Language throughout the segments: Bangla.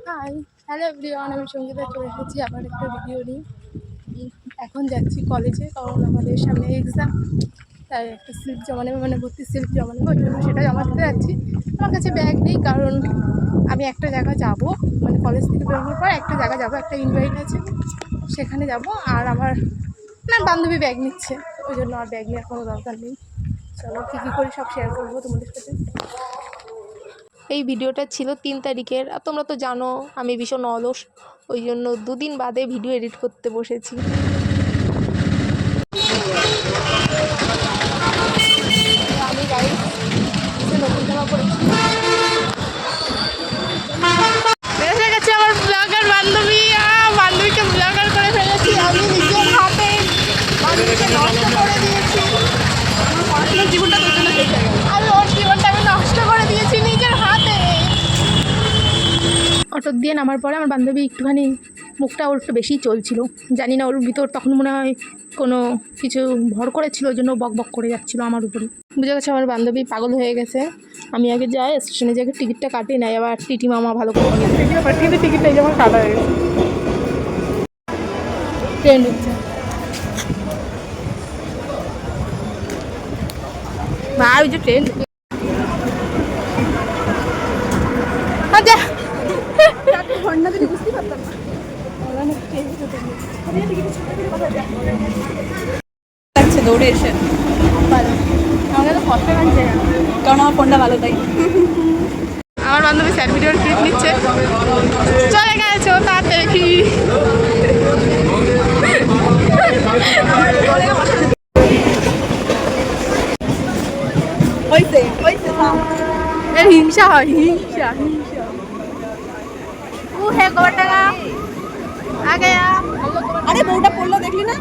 হাই, হ্যালো এভরিওয়ান, আমি সঙ্গীতা চলে এসেছি আবার একটা ভিডিও নিয়ে। এখন যাচ্ছি কলেজে, কারণ আমাদের সামনে এক্সাম, তাই একটা স্লিপ জমা নেবে, মানে ভর্তি স্লিপ জমা নেবে, ওই জন্য সেটা জমা দিতে যাচ্ছি। আমার কাছে ব্যাগ নেই, কারণ আমি একটা জায়গা যাব, মানে কলেজ থেকে বেরোনোর পর একটা জায়গা যাব, একটা ইনভাইট আছে, সেখানে যাব। আর আমার বান্ধবী ব্যাগ নিচ্ছে, ওই জন্য আর ব্যাগ নেওয়ার কোনো দরকার নেই। চলো কী কী করি সব শেয়ার করবো তোমাদের সাথে। এই ভিডিওটা ছিল 3 তারিখের। আর তোমরা তো জানো আমি ভীষণ অলস, ওই জন্য 2 দিন বাদে ভিডিও এডিট করতে বসেছি। আমি গাইস নতুন জামা পরেছি। এসে গেছে আমার ব্লগার বান্ধবী, বান্ধবীকে ব্লগার করে ফেলেছি আমি নিজের হাতে, বান্ধবীকে নষ্ট করে দিয়েছি। পড়াশোনার জীবনটা তোর জন্য শেষ হয়ে গেল, আমি ওর জীবনটা আমি নষ্ট করে দিয়েছি নিজের হাতে। অটো দিয়ে নামার পরে আমার বান্ধবী একটুখানি মুখটা ওর একটু বেশি চলছিল, জানি না ওর ভিতর তখন মনে হয় কোনো কিছু ভর করেছিল, ওই জন্য বক বক করে যাচ্ছিলো আমার উপরে। বুঝে গেছে আমার বান্ধবী পাগল হয়ে গেছে। আমি আগে যাই স্টেশনে, যাই টিকিটটা কাটে নাই, আবার টিটি মামা ভালো করে কিন্তু টিকিটটা আমার কাটা হয়ে গেছে। ট্রেন ঢুকছে ভাই, ওই যে ট্রেন বুঝতে পারতাম না দৌড়ে এসে আমাকে তো কষ্ট লাগছে, কারণ আমার ফোনটা ভালো তাই। আমার বান্ধবী স্যার ভিডিওর ক্লিপ নিচ্ছে, চলে গেছে ও তার দেখি। হিংসা হয়, হিংসা হিংসা। ও হে কত টাকা আগে আরে বউটা পড়লো দেখলি না?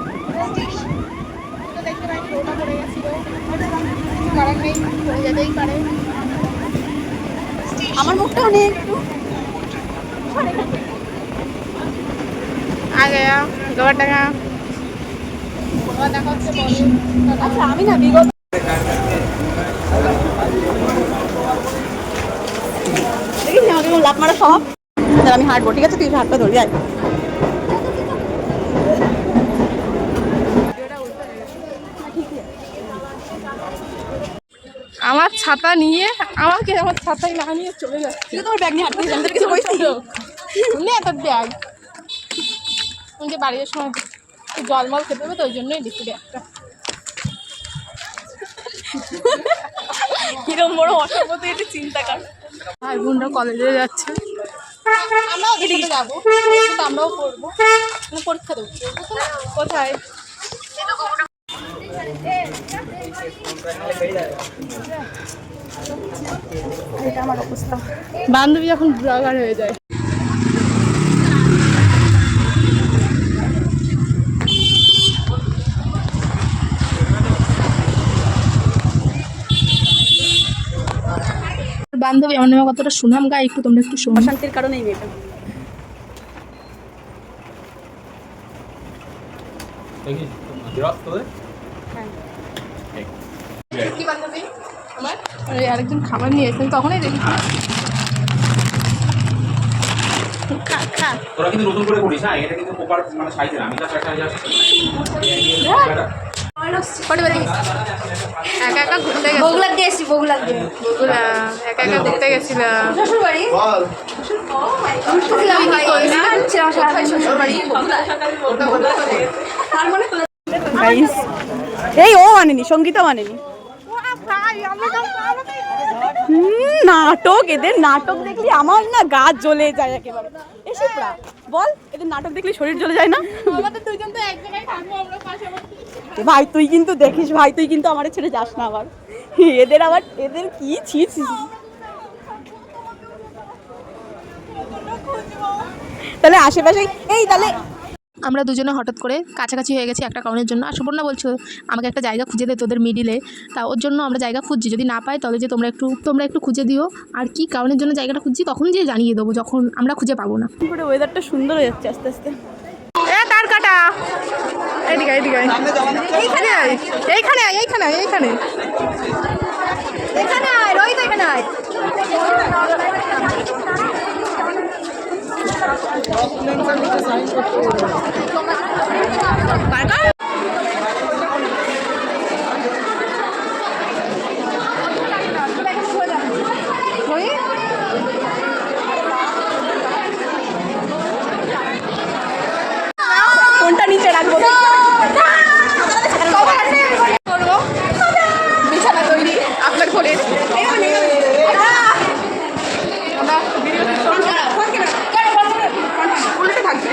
আমার মুখটাও নেই একটু আগে কত টাকা। আচ্ছা আমি না বিগত দেখিস আমাকে লাভ মারা সব, আমি হাঁটবো, ঠিক আছে তুই হাতটা ধরি আয়। আমার ছাতা নিয়ে আমাকে আমার ছাতায় না নিয়ে চলে যাচ্ছে। তোমার ব্যাগ নিয়ে হাঁটতে কিছু বলছি তোর ব্যাগ যে বাড়ির সময় জলমল খেতে হবে, তো ওই জন্যই লিখি ব্যাগটা। কিরম বড় অসম্ভব এটা চিন্তা কর। ভাই বোনরা কলেজে যাচ্ছে, আমরাও দিকে যাবো, আমরাও পড়বো, পরীক্ষা দেবো। কোথায় এটা আমার অবস্থা, বান্ধবী যখন ব্লগার হয়ে যায়। বান্ধবী আমার নামে কতটা সুনাম গায়, একটু তোমরা একটু শোনো। শান্তির কারণেই মেয়েটা কি বান্ধবী আমার আরেকজন খাবার নিয়ে এসেছেন, তখনই দেখি তোরা কিন্তু নতুন করে করিস, হ্যাঁ এটা কিন্তু প্রপার মানে সাইজের, আমি যা সাইজ আছে একা একা ঘুরতে গেছি, বগুলা দিয়ে এসছি, বগুলা একা একা ঘুরতে গেছিলাম। এই ও আনেনি, সঙ্গীতাও আনেনি। নাটক, এদের নাটক দেখলি আমার না গা জ্বলে যায় একেবারে। এসে বল, এদের নাটক দেখলে শরীর জ্বলে যায় না? আমাদের দুইজন তো এক জায়গায় থাকবো, আমরা পাশাপাশি। ভাই তুই কিন্তু দেখিস, ভাই তুই কিন্তু আমার ছেড়ে যাস না আবার। এদের আবার এদের কি ছিস। তাহলে আশেপাশে এই তাহলে আমরা দুজনে হঠাৎ করে কাছাকাছি হয়ে গেছি একটা কারণের জন্য। আর সুবর্ণা বলছো আমাকে একটা জায়গা খুঁজে দে তোদের মিডিলে, তা ওর জন্য আমরা জায়গা খুঁজছি, যদি না পাই তাহলে যে তোমরা একটু খুঁজে দিও। আর কি কারণের জন্য জায়গাটা খুঁজছি তখন যে জানিয়ে দেবো যখন আমরা খুঁজে পাবো না। করে ওয়েদারটা সুন্দর হয়ে যাচ্ছে আস্তে আস্তে। তার কাটা এইদিকে এইদিকে এইখানে আয়, এইখানে আয়, এইখানে আয়, এইখানে এখানে আয়, রোহিত এখানে আয়। কোনটা নিচে রাখবো? বিছানা তৈরি আপনার ঘরের উল্টে থাকবে।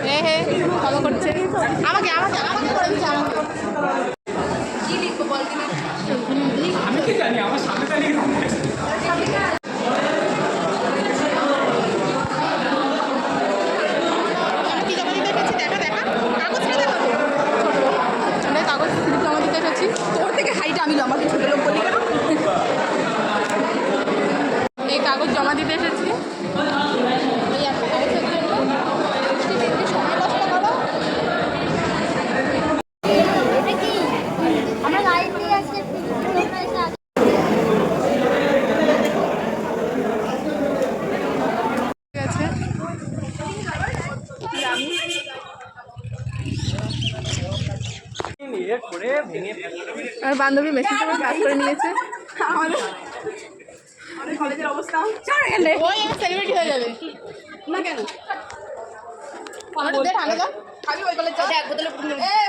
হ্যাঁ হ্যাঁ ফলো করছে আমাকে আমাকে আমাকে করে দিচ্ছে আমাকে কি লিখবো বল আমি কি জানি আমার সামনে দাঁড়িয়ে কি জমা দিতে এসেছি দেখা দেখা কাগজটা দেখো ছোটো কাগজ স্লিপ জমা দিতে এসেছি তোর থেকে হাইট আমি লম্বা, তুই ছোট লোক বলি কেন? এই কাগজ জমা দিতে এসেছি এই একটা কাগজের জন্য সময় নষ্ট করো আমরা লাইট দিয়ে আসছে ঠিক আছে আর বান্ধবী মেশিন করে কাজ করে নিয়েছে আমাদের কলেজের অবস্থা ছাড় গেলে ওই সেলিব্রিটি হয়ে যাবে না কেন? আমাদের দে ঠান্ডা দাও খাবি ওই কলেজ যাও এক বোতলে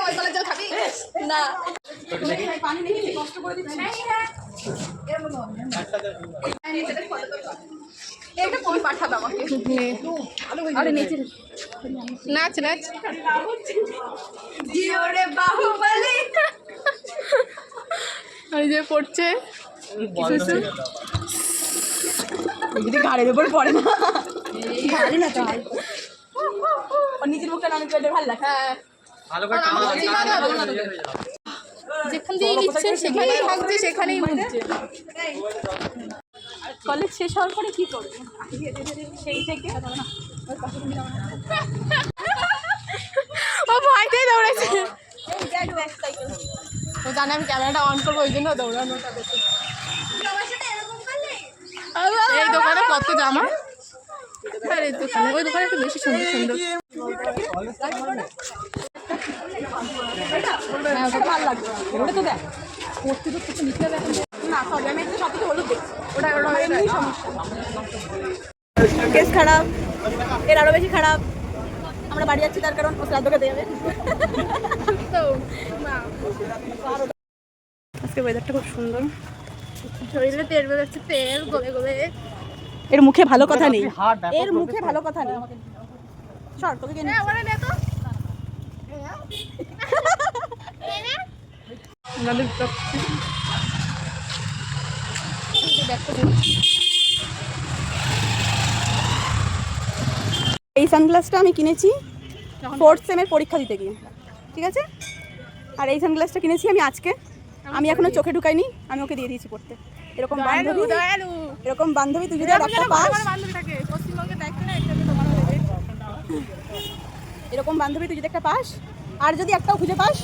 ওই কলেজ যাও খাবি না পানি নেই, কষ্ট করে দিচ্ছি। এটা কোন পাঠাবে আমাকে? আরে নিচে নাচ নাচ জিওরে বাহুবলি। আর যে পড়ছে যদি ঘাড়ের উপর পড়ে না, ঘাড়ে না তো হয়। ওর নিজের মুখটা নামে পেলে ভালো লাগে। হ্যাঁ ভালো করে যেখান দিয়ে নিচ্ছে সেখানেই থাকছে সেখানেই মুছছে কলেজ শেষ হওয়ার পরে কি করবে? সেই থেকে ও ভয়তেই দৌড়েছে ও জানে আমি ক্যামেরাটা অন করবো ওই জন্য দৌড়ানোটা করছে এই দোকানে কত জামা আর এই দোকানে ওই দোকানে একটু বেশি সুন্দর সুন্দর ভালো লাগবে। ওটা তো দেখ, পড়তে তো কিছু নিতে হবে না। সরি, আমি একটু সব কিছু হলুদ দেখছি। ওটা এমনি সমস্যা। কেস খারাপ, এর আরো বেশি খারাপ। আমরা বাড়ি যাচ্ছি তার কারণ ও শ্রাদ্ধ খেতে যাবে। তো আজকে ওয়েদারটা খুব সুন্দর। শরীরে তেল বেরোচ্ছে তেল গলে গলে এর মুখে ভালো কথা নেই, এর মুখে ভালো কথা নেই। সর, তোকে কে নিয়ে এই সানগ্লাসটা আমি কিনেছি 4th সেমের পরীক্ষা দিতে গিয়ে, ঠিক আছে? আর এই সানগ্লাসটা কিনেছি আমি আজকে, আমি এখনো চোখে ঢুকাইনি, আমি ওকে দিয়ে দিয়েছি পড়তে। এরকম বান্ধবী, এরকম বান্ধবী তুই যদি একটা পাস, এরকম বান্ধবী তুই যদি একটা পাস, আর যদি একটাও খুঁজে পাস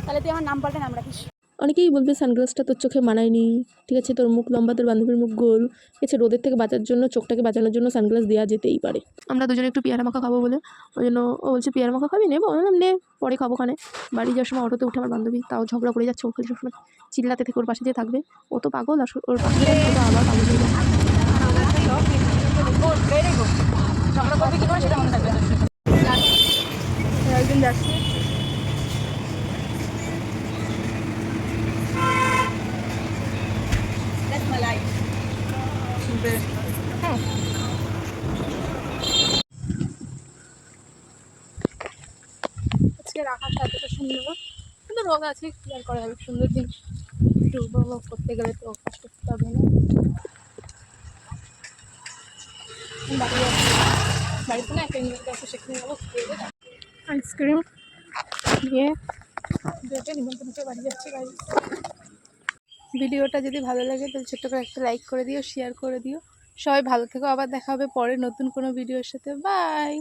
তাহলে তুই আমার নাম পাল্টে নাম রাখিস। অনেকেই বলবে সানগ্লাসটা তোর চোখে মানায়নি, ঠিক আছে, তোর মুখ লম্বা, তোর বান্ধবীর মুখ গোল, ঠিক আছে, রোদের থেকে বাঁচার জন্য চোখটাকে বাঁচানোর জন্য সানগ্লাস দেওয়া যেতেই পারে। আমরা দুজনে একটু পেয়ারা মাখা খাবো বলে ওই জন্য ও বলছে পেয়ারা মাখা খাবি নেবো, নে পরে খাবো খানে। বাড়ি যাওয়ার সময় অটোতে উঠে আমার বান্ধবী তাও ঝগড়া করে যাচ্ছে, ওকে সবসময় চিল্লাতে থেকে ওর পাশে দিয়ে থাকবে, ও তো পাগল আর ওর পাশে দিয়ে আবার পাগল হয়ে যাবে। একদিন যাচ্ছি আজকে আকাশটা এতটা সুন্দর, কিন্তু রোদ আছে কি আর করা যাবে, সুন্দর দিন একটু উপভোগ করতে গেলে তো কষ্ট করতে হবে না। বাড়িতে না একটা ইংরেজি আছে, সেখানে যাবো আইসক্রিম নিয়ে নিমন্ত্রণ করে বাড়ি যাচ্ছি। ভিডিওটা যদি ভালো লাগে তাহলে ছোট্ট করে একটা লাইক করে দিও, শেয়ার করে দিও। সবাই ভালো থেকো, আবার দেখা হবে পরে নতুন কোনো ভিডিওর সাথে। বাই।